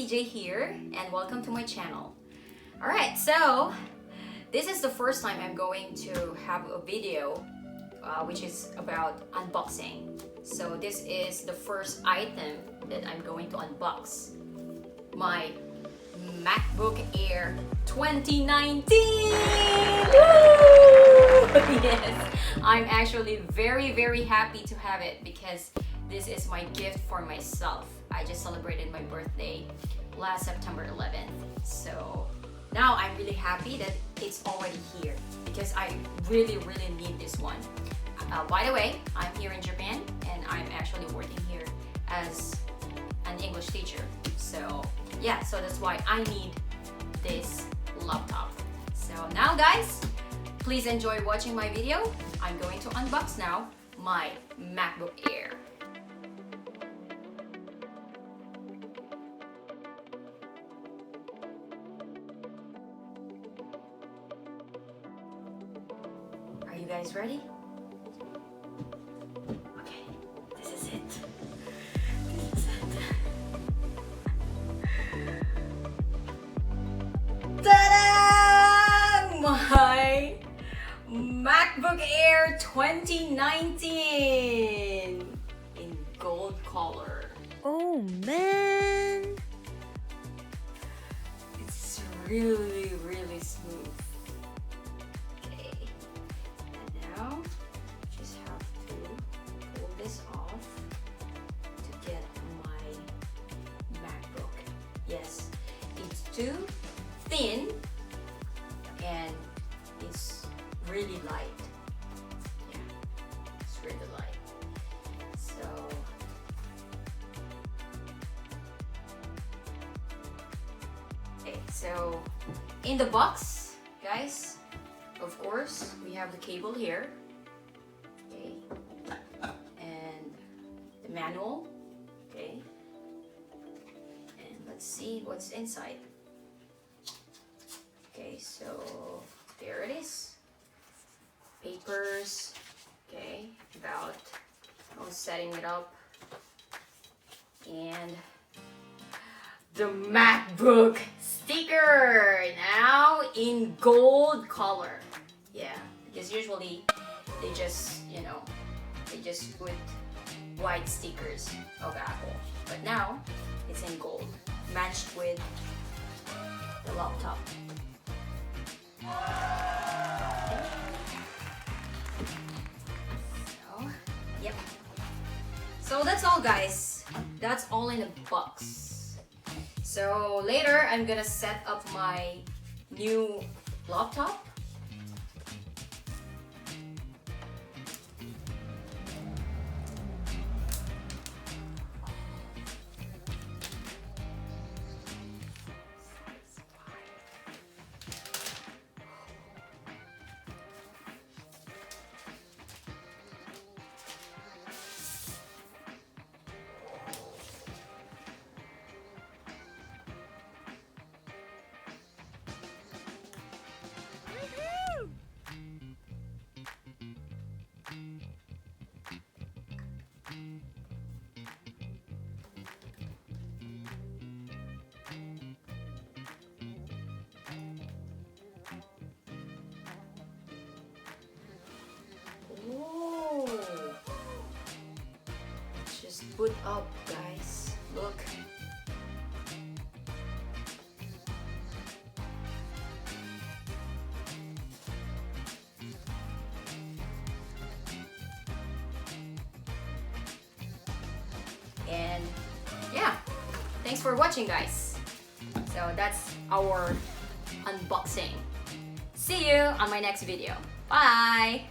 CJ here, and welcome to my channel. Alright, so this is the first time I'm going to have a video which is about unboxing. So this is the first item that I'm going to unbox. My Macbook Air 2019! Woo! Yes, I'm actually very happy to have it because this is my gift for myself. I just celebrated my birthday last September 11th. So now I'm really happy that it's already here because I really need this one. By the way, I'm here in Japan and I'm actually working here as an English teacher. So yeah, so that's why I need this laptop. So now guys, please enjoy watching my video. I'm going to unbox now my MacBook Air. Are you guys ready? Okay, this is it. This is it. Ta-da! My MacBook Air 2019 in gold color. Oh man! It's really smooth. Okay, and now just have to pull this off to get my MacBook. Yes, it's too thin and it's really light. Yeah, it's really light. So okay, so in the box, guys, of course, we have the cable here. Okay, and the manual. Okay, and let's see what's inside. Okay, so there it is. Papers, okay, about setting it up, and the MacBook sticker now in gold color. Yeah, because usually they just, they just put white stickers of Apple, but now it's in gold, matched with the laptop. Yep. So that's all, guys. That's all in the box. So later I'm gonna set up my new laptop. Just boot up, guys. Look. And yeah, thanks for watching, guys. So that's our unboxing. See you on my next video. Bye!